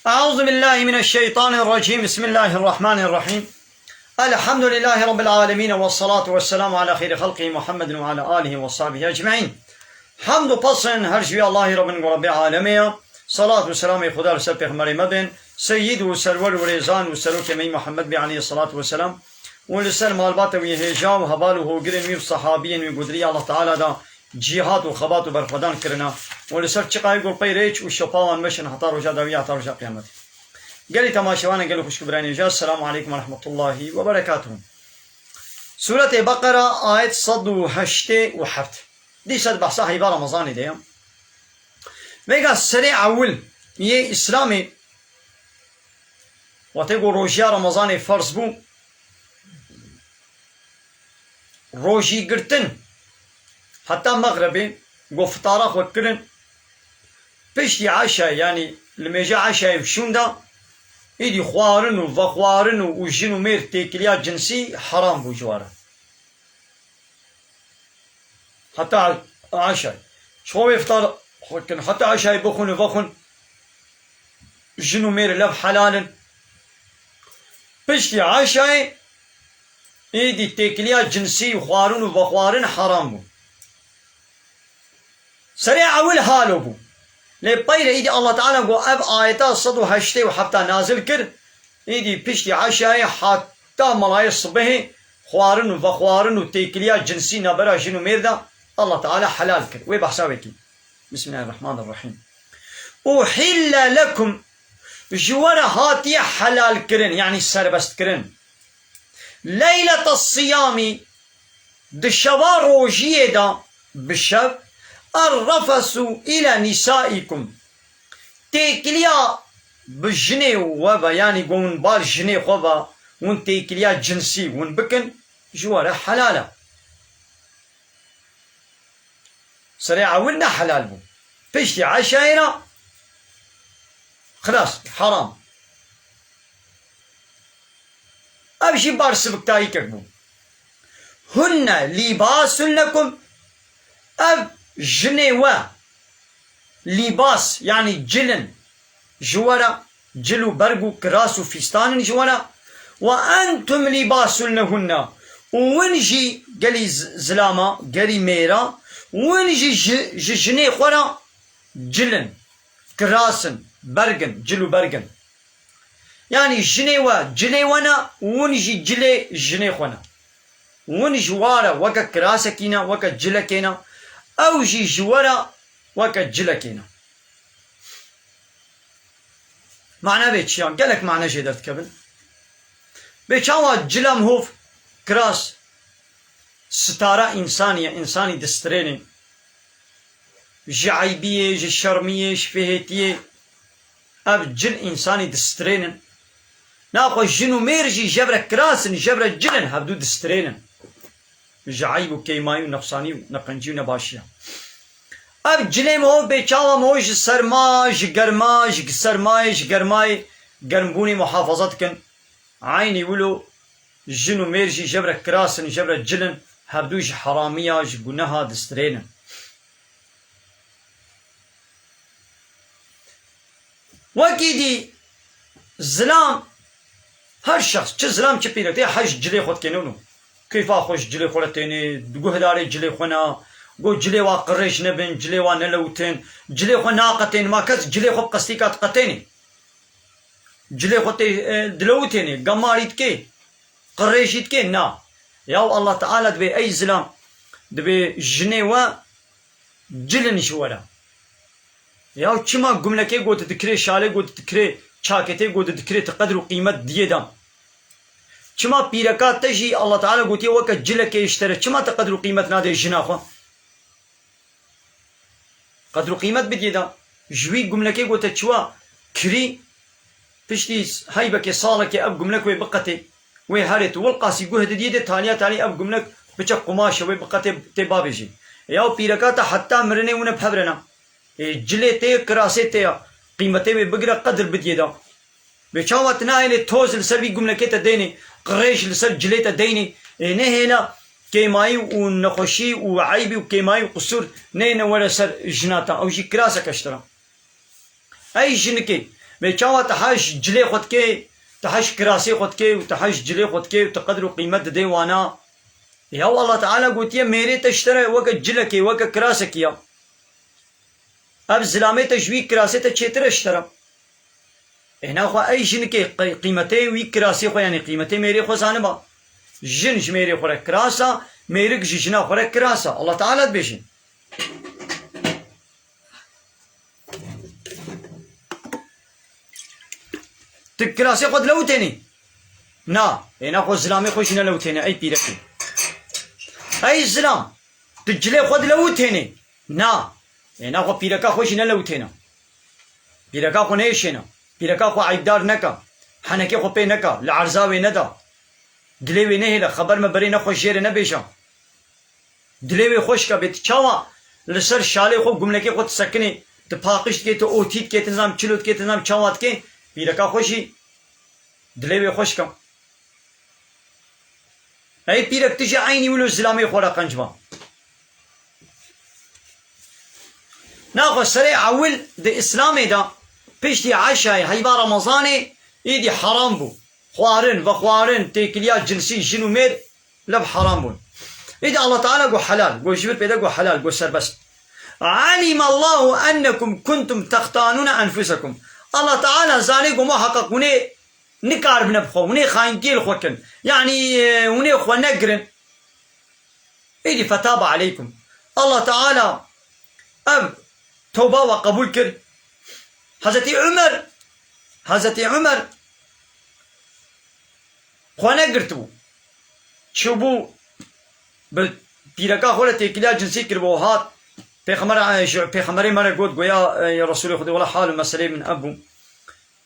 أعوذ بالله من الشيطان الرجيم. بسم الله الرحمن الرحيم. الحمد لله رب العالمين والصلاة والسلام على خير خلقه محمد وعلى آله وصحبه أجمعين. حمد و پسند هر جوی الله رب العالمین. صلاة و سلام خدا رسول پیغمبر مبین سید و سرور و ریزان و سروک می محمد بی علیه الصلاة والسلام و لسر مالبات و هجام و حبال و هوگرین و صحابین و قدری الله تعالی دا جهاد و خبات و برخدان کرنا و لسر چقای گل پی ریچ و شفاوان مشن حتی رجا داوی حتی رجا قیامت. قلی تماشوان قلی خوش کبرانی جا. السلام علیکم و رحمت الله و برکاته. سورة بقرة آیت 187. دي صد بحثها هيبا رمضاني دي ميقا سريع أول يه إسلامي وتقول روجيا رمضاني فرض بو روجي قرتن حتى مغربي قو فطارة خوكرن بيشتي عشاء يعني لما يجي عشاء بشون دا يدي خوارن وفخوارن وجن ومير تيكليات جنسي حرام بو جواره حتى عشاء شو يفطر حتى عشاء بخون وفخون جنو مير لب حلال بشتي عشاء ايدي تيكليات جنسي وخوارن وبخوارن حرام بو سريع اول حالو بو لبير ايدي الله تعالى قو اب آيتا صدو هشتي وحتى نازل كر ايدي بشتي عشاء حتى ملاي الصبح خوارن وبخوارن وتيكليات جنسي نبرا جنو مير دا الله تعالى حلال كر ويبحثاوي كي. بسم الله الرحمن الرحيم. أحل لكم جوار هاتي حلال كرن يعني سربست كرن ليلة الصيام دشوا روجيه دا بالشب الرفسوا إلى نسائكم تيكليا بجني وبا يعني قون بار جني خوبا ون تيكليا جنسي ون بكن جوار حلاله سريعة ولنا حلال بو بيشتي عشاينا خلاص حرام أبشي بار سبك تايكك بو هن لباس لكم أب جنوا لباس يعني جلن جوارا جلو برقو كراسو فستان جوارا وأنتم لباس لهن ونجي قلي زلاما قلي ميرا ونجي جني خورا جلن كراسن برقن جلو برقن يعني جنيوا جنيوانا ونجي جلي جني خونا ونجي وارا وكا كراسة كينا وكا جلا كينا او جي جوارا وكا جلا كينا معنى بيتش يعني قالك معنى شي درت قبل بيتش هوا جلا مهوف كراس ستارة إنساني دستريني جعيبية جي شرمية شفهيتية أب جن إنساني دسترينن ناقو جنو ميرجي جبرة كراسن جبرة جنن هبدو دسترينن جعيب وكيماي ونقصاني ونقنجي ونباشية أب جني مو بيچاوا مو جي سرما جي گرما جي سرماي جي گرماي گرمبوني محافظتكن عيني ولو جنو ميرجي جبرة كراسن جبرة جنن هبدوش حرامية جبناها دسترين وكيدي زلام هر شخص چه زلام چه پیرک ده حج جلی خود کنونو کیفا خوش جلی خورتینی دگو هداره جلی خونا گو جلی وا قرش نبن جلی وا نلوتن جلی خو ناقتين ما كز جلی خو قستيكات قتيني جلی خو دلوتيني قماريت كي قريشيت كي نا يا الله تعالى دبي أي زلام دبي جنيوا جلن شوالا يا كما جملة قوت تذكري شالي قوت تذكري شاكتي قوت تذكري تقدر قيمة ديدام كما بيركات تجي الله تعالى قوت يوكا جلك يشتري كما تقدر قيمة نادي الجناخة قدر قيمة بديدا جوي جملة قوت تشوا كري بشتي هايبك صالك أب جملة ويبقتي وهارت والقاسي جهد ديده تانية تاني أب جملك بتشق قماش ويبقى تبابيجي ياو بيركاتا حتى مرني ونبحبرنا جلي تي كراسي تي قيمتي بقرا قدر بديدا بشاوات نايل توز لسبي جملك تديني قريش لسب جلي تديني نهينا كيماي ونخشي وعيبي وكيماي وقصور نينا ولا سر جناتا او جي كراسة كشترا اي جنكي بيشاوة تحاش جلي خدكي تحاش كراسي خدكي وتحاش جلي خدكي وتقدروا قيمة ديوانا يا الله تعالى قلت يا ميري تشتري وقت جلكي وقت كراسك يا اب زلامي تشوي كراسي تشتري اشترى هنا خو اي جنكي قيمتي وي كراسي خو يعني قيمتي ميري خو زانبا جنج ميري خو كراسة ميرك جيجنا خو كراسة الله تعالى بيجي تكراسي خود لو تاني نا هنا خو زلامي خوش لو تاني اي بيركي اي زلام تجلي خود لو تاني نا هنا خو بيركا خوش لو تاني بيركا خو نيشنا بيركا خو عيدار نكا حنكي خو بي نكا لعرزاوي ندا دليوي نهلا خبر ما برينا خوش جير نبيشا دليوي خوش كا بيت چاوا لسر شالي خو گملكي خو تسكني تفاقشت كي تو اوتيت كي تنظام چلوت كي تنظام چاوات كي بيركا خوشي دليوي خوش كا اي بيرك تجي عيني ولو زلامي خورا قنجبا ناخو سريع اول دي اسلامي دا بيشتي عشاي هيبا رمضاني ايدي حرام بو خوارن وخوارن تيكليات جنسي جنو مير لب حرام بون ايدي الله تعالى قو حلال قو جبر بيدا قو حلال قو سر بس علم الله انكم كنتم تختانون انفسكم الله تعالى زاني قو محقق وني نكار بنبخو وني خاينتيل خوكن يعني وني خو نقرن ايدي فتاب عليكم الله تعالى اب توبة وقبول كر حضرت عمر خو نقرتو شوبو بيركا خوله تيكليا جنسي كربو هات پیغمبر مرا قد گویا يا رسول خدا ولا حال مسئله من ابو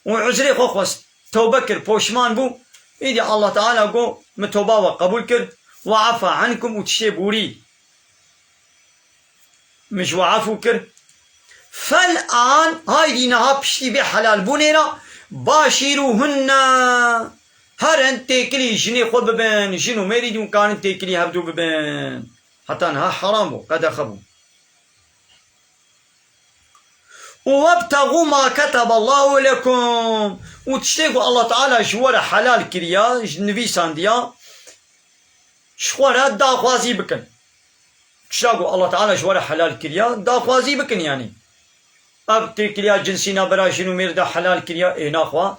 وعذري خو خواست توبه كر پوشمان بو ايدي الله تعالى قو متوبه وقبول كر وعفى عنكم وتشي بوري مش وعفو كر فالآن هاي دينها بشتي بحلال بونينا باشروهن هرن تيكلي جني خود ببن جنو ميري دون كان تيكلي هبدو ببن حتى انها حرام قد اخبو وابتغوا ما كتب الله لكم وتشتيقوا الله تعالى شوارا حلال كريا نبي سانديا شوارا دا خوازي بكن تشتاقوا الله تعالى شوارا حلال كريا دا خوازي بكن يعني اب تيكليا جنسينا برا جنو مير دا حلال كريا اينا خوا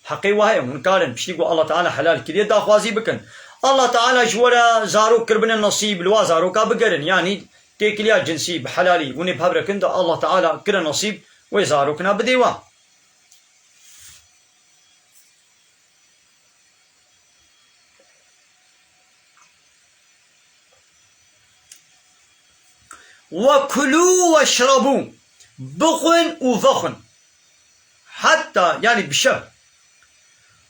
حقي وهي منكارن بشتيقوا الله تعالى حلال كريا دا خوازي بكن الله تعالى شوارا زارو كربن النصيب لوا زارو كابقرن يعني تيكليا جنسي بحلالي وني بهبركن دا الله تعالى كرا نصيب ويزاروكنا بديوا وكلوا واشربوا بخن وفخن حتى يعني بشر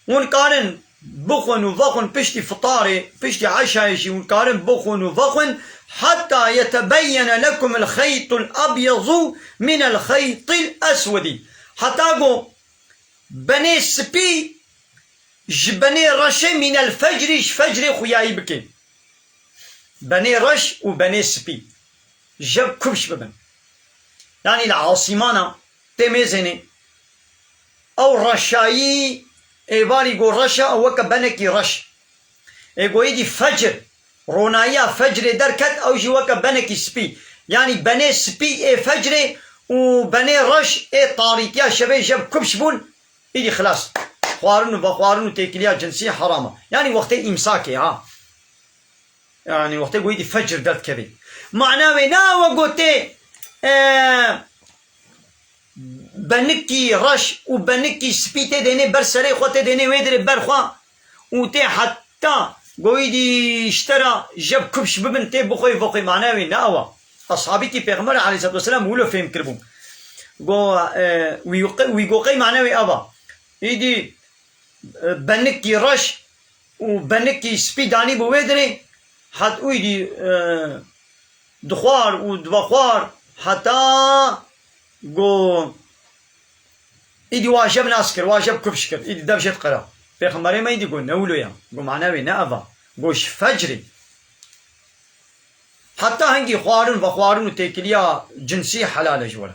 ونقارن بخن وفخن بشتي فطاري بشتي عشايشي ونقارن بخن وفخن حتى يتبين لكم الخيط الأبيض من الخيط الأسود حتى قو بني سبي جبني رش من الفجر فجر خياي بكين بني رش وبني سبي جب كبش ببن يعني العاصمانة تميزني أو رشاي إيبالي قو رشا أو وكا بنكي رش إيقو يدي فجر رونايا فجر دركت أو جواكا بنكي سبي يعني بني سبي إيه فجر وبني رش إيه طاريتيا شبه جب كبش بون إيدي خلاص خوارن وبخوارن وتيكليا جنسية حرامة يعني وقتي إمساكي ها يعني وقتي قو يدي فجر درت كبي معناه نا وقوتي بنكي رش وبنكي سبي تديني برسري خوتي ديني ويدري برخوا وتي حتى قويدي اشترى جاب كبش ببن تي بخوي فوقي معناوي ناوا اصحابي تي پیغمبر عليه الصلاه والسلام ولو فهم كربون قو ويقوقي معناوي ابا يدي بنكي رش وبنكي سبي داني بويدري حتى ويدي دخوار ودبخوار حتى قو يدي واجب ناسكر واجب كبشكر يدي دبشت قرا پیغمبر ما يدي قو نولو يا قو معناوي نأفا قوش فجري حتى هنگي خوارن وخوارن وتيكليا جنسي حلال جولا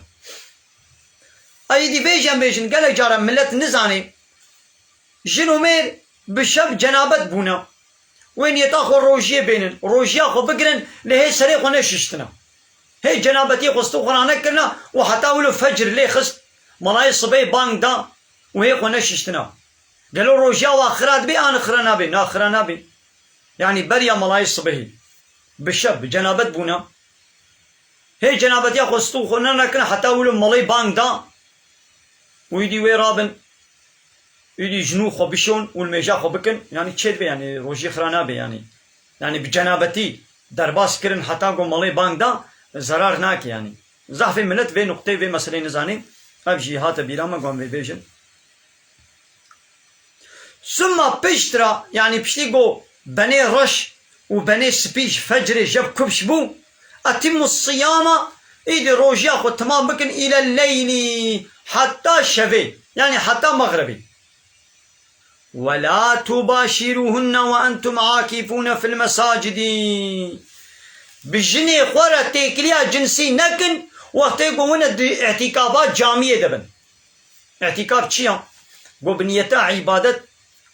ايدي بيجن قال جارا ملت نزاني جنو مير بشب جنابت بونا وين يتاخو روجيه بينن روجيه خو بقرن لهي سريخ ونششتنا هي جنابتي خستو قرانا كرنا وحتى ولو فجر لي خست ملاي صبي بانك دا وهي ونششتنا قالوا روجيه واخرات بي انا خرنا بي ناخرنا بي يعني بريا ملاي صبي بشب جنابت بونا هي جنابتي خستو قرانا كرنا حتى ولو ملاي بانك دا ويدي وي رابن يدي جنو خو بشون والميجا خو بكن يعني تشيد بي يعني روجي خرانا بي يعني بجنابتي درباس كرن حتى قوم مالي بانك دا زرار ناك يعني زحفي ملت في نقطة في مسألة نزاني أبجي هات بيراما قوم في بيجن ثم بشترا يعني بشتي قو بني رش وبني سبيش فجر جب كبش بو أتم الصيامة إيدي روجي خو تمام بكن إلى الليل حتى شفي يعني حتى مغربي ولا تباشروهن وأنتم عاكفون في المساجد بجني خورة تيكليا جنسي نكن وقت يقولون اعتكافات جامية دبن اعتكاف چيا قو بنيتا عبادت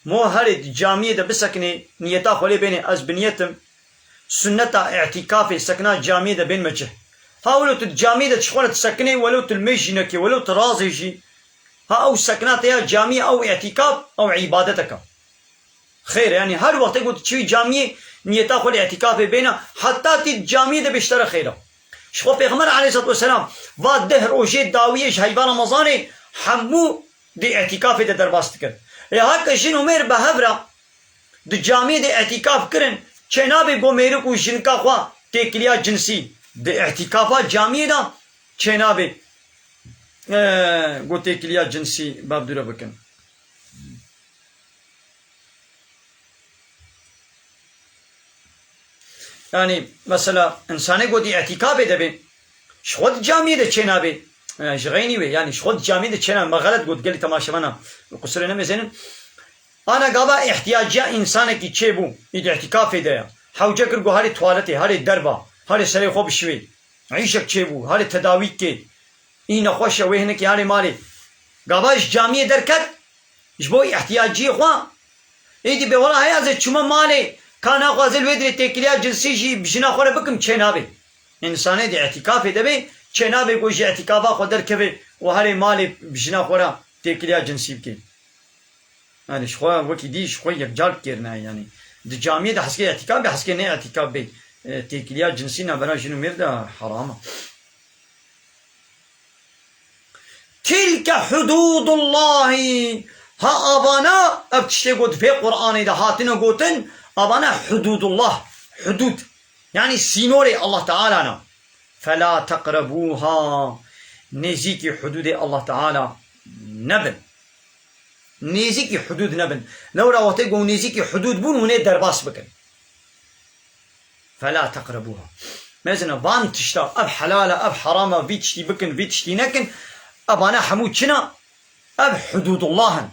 مو هرد جامية دب سكني نيتا خولي بيني از بنيتم سنة اعتكاف سكنات جامية دبين مجه هاولو تجامية تشخونة تسكني ولو تلميجنكي ولو ترازيجي ها أو سكنات يا جامية أو اعتكاف أو عبادتك خير يعني هر وقت يقول تشوي جامية نيتا خول اعتكاف بينا حتى تجامية ده بيشترى خيره شخو پیغمبر عليه الصلاة والسلام واد ده روجه داويش هيبان رمضاني حمو دي اعتكاف ده درباست كر يا هكا جنو مير بهبرا دي جامية دي اعتكاف كرن چنابي بو ميرو کو جنكا خوا تيكليا جنسي دي اعتكافات جامية ده چنابي قلت تيكليا جنسي باب دوره بكن يعني مثلا انسانه قد اعتكاف دبي شخود جامعه ده چنابه جغيني وي يعني شخود جامعه ده چنابه ما غلط قد قالي تماشمانا قصر نمزين انا قابا احتياج انسانه کی چبو اید اعتکاف ده حوجه کرگو هر توالته هر دربا هر سری خوب شوي عيشك چبو هر تداوی کی این خوش وهنه کی هر مالي قاباش جامعه دركت جبو احتياجي خوا ايدي به والله هيا زي چما مالي كان غازل ودري تكليا جنسي جي بجنا خوره بكم چنابي انسان دي اعتكاف دبي چنابي گوش اعتكافا خدر كبي وهري مالي بجنا خوره تكليا جنسي بكي يعني شخوا وكي دي شخوا يكجار كيرنا يعني دي جامعه ده حسكي اعتكاف بحسكي نه اعتكاف بي تكليا جنسي نا برا شنو مردا حرام تلك حدود الله ها ابانا ابتشتي قد في قرآن ده هاتنا قوتن ابانا حدود الله حدود يعني سينوري الله تعالى نا فلا تقربوها نزيكي حدود الله تعالى نبن نزيكي حدود نبن لو راوتي قو نزيكي حدود بون وني درباس بكن فلا تقربوها مازنا بان تشتا اب حلالة اب حرامة في تشتي بكن في تشتي نكن ابانا حمود شنا اب حدود الله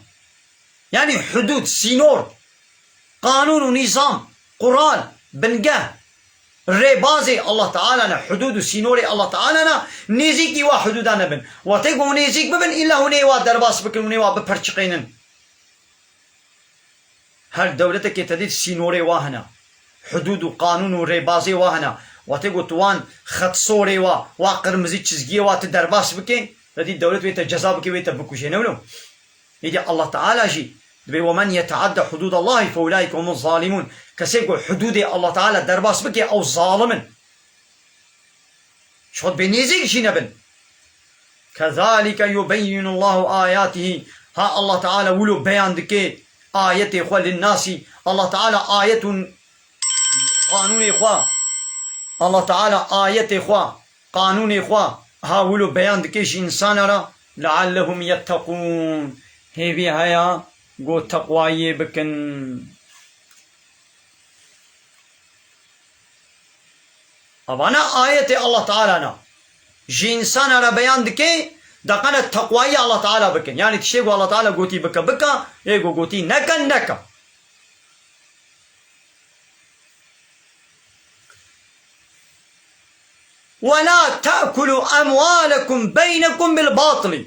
يعني حدود سينور قانون ونظام قرآن بنقاه ريبازي الله تعالى حدود سينوري الله تعالى نيزيكي وحدودنا بن وتيقو نيزيك ببن إلا هني درباس بكن هني ببرشقينن هل دولتك تديد سينوري واهنا حدود وقانون وريبازي واهنا وتيقو توان خط صوري وقرمزي تشزقي وتدرباس بكن ردي دولت ويتا جزابك ويتا بكوشين ولو يدي الله تعالى جي ومن يتعدى حدود الله فأولئك هم الظالمون كسيقول حدود الله تعالى درباس بكي أو ظالما شخد بنيزيك شي نبن كذلك يبين الله آياته ها الله تعالى ولو بيان دكي آيات إخوة للناس الله تعالى آية قانون إخوة الله تعالى آيات إخوة قانون إخوة ها ولو بيان دكيش إنسان را لعلهم يتقون هيفي هيا قو تقوائي بكن أبانا آية الله تعالى جي إنسان را بيان دكي دقنا تقوائي الله تعالى بكن يعني تشيقو الله تعالى قوتي بكا بكا يقو قوتي نكا نكا ولا تأكلوا أموالكم بينكم بالباطل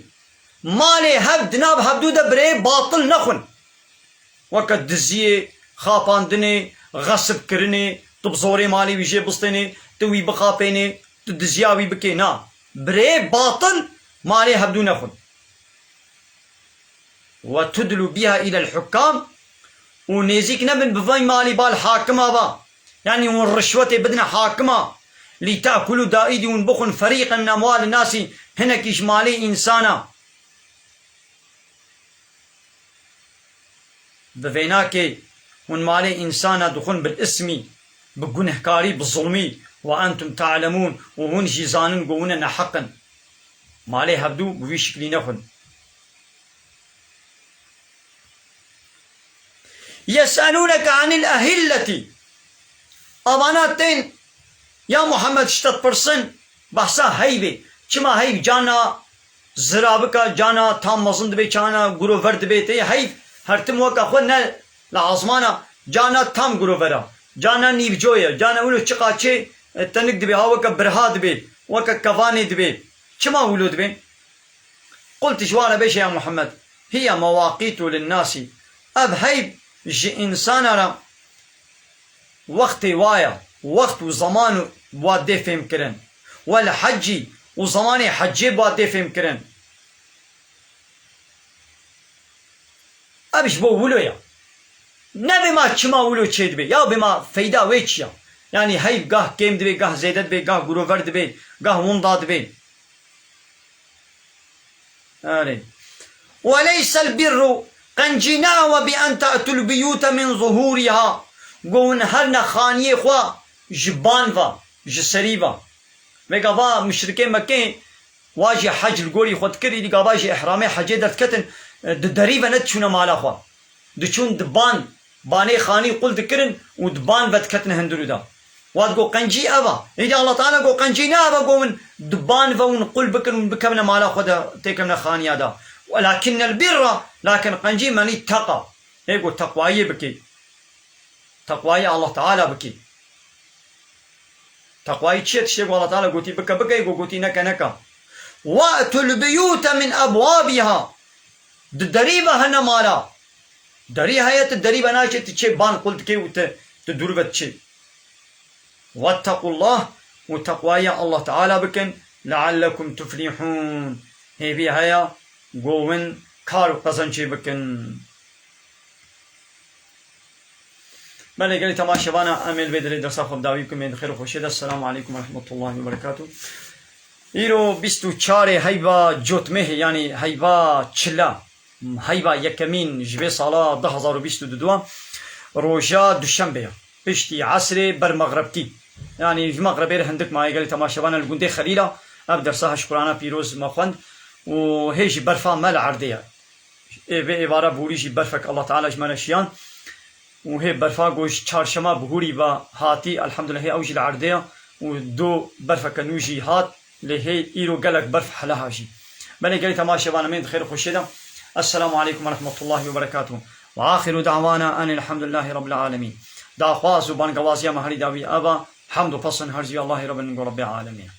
مالي هب ناب هبدو ده بري باطل نخن وقت دزيه خاپاندني غصب كرني تبزوري مالي ويجي بسطني توي بخاپيني تدزياوي بكي نا بري باطل مالي هبدو نخن وتدلو بها إلى الحكام ونيزيك نبن بفاي مالي بالحاكمة با يعني والرشوة بدنا حاكمة لتأكلوا دائدي ونبخن فريقا من أموال الناس هناك إجمالي إنسانا بفيناكي ونمالي إنسانا دخن بالاسم بجنهكاري بالظلمي وأنتم تعلمون وهن جيزانن قونا حقا مالي هبدو بوي شكلي نخن يسألونك عن الأهلة أماناتين يا محمد شتت برسن بحثا هيبه چما هيب جانا زرابكا جانا تام مزند بي جانا گرو ورد بي تي هيب هرتم وقا خود نه لعظمانا جانا تام گرو ورا جانا نيب جويا جانا ولو چقا چه تنك دبي هاوكا برهاد بي وكا كفاني دبي چما ولود بي قلت شوانا بيش يا محمد هي مواقيت للناس اب هيب جي انسان را وقت وايا وقت وزمان بواد فهم كرن ولا حجي وزمان حجي بواد فهم كرن ابش بو ولويا نبي ما چما ولو چيد بي يا بما فيدا ويچيا يعني هيب گاه كيم دبي گاه زيدت بي گاه گرو ورد بي گاه ونداد بي وليس البر قنجنا وبأن تأتوا البيوت من ظهورها قون هرنا خانيه خوا جبان فا جسريبا وقابا مشركين مكين واجي حج القولي خود كري دي قابا جي احرامي حجي درت كتن دريبا نتشونا مالا خوا دچون دبان باني خاني قل دكرن ودبان فتكتن هندرو دا واد قو قنجي ابا اذا الله تعالى قو قنجينا ابا قو من دبان فونقل بكن بكمنا مالا خدا تيكمنا خانيا دا ولكن البر لكن قنجي من اتقى يقول تقواي بكي تقواي الله تعالى بكي تقواي تشيت شيء الله تعالى قوتي بكا بكا يقول قوتي نكا نكا واتوا البيوت من ابوابها دريبة هنا مالا دري هيت الدريبة ناشي تشي بان قلت كي وتدور بتشي واتقوا الله وتقواي الله تعالى بكن لعلكم تفلحون هي بي هيا قوين كارو قزنشي بكن بله قال تماشا بانا امل بدري درس خب داوي بكم من خير وخوشيد السلام عليكم ورحمه الله وبركاته ايرو 24 هيبا جوتمه يعني هيبا چلا هيبا يكمين جبه سالا 2022 روجا دوشنبه بشتي عصر برمغربتي يعني المغربي هندك معي قال تماشا بانا الجندي خليله ابدر صح شكرانا بيروز مخوند وهيجي برفا مال عرديه عباره بوريجي برفك الله تعالى جمال شيان وهي برفا گوش چارشما بهوري با هاتي الحمد لله اوجي العرديه ودو برفك نوجي هات لهي ايرو قالك برف حلاها جي بني قال تماشا بانا من خير خوشيده السلام عليكم ورحمه الله وبركاته واخر دعوانا ان الحمد لله رب العالمين دا خواز وبان قوازيا مهري داوي ابا حمد وفصل هرزي الله رب العالمين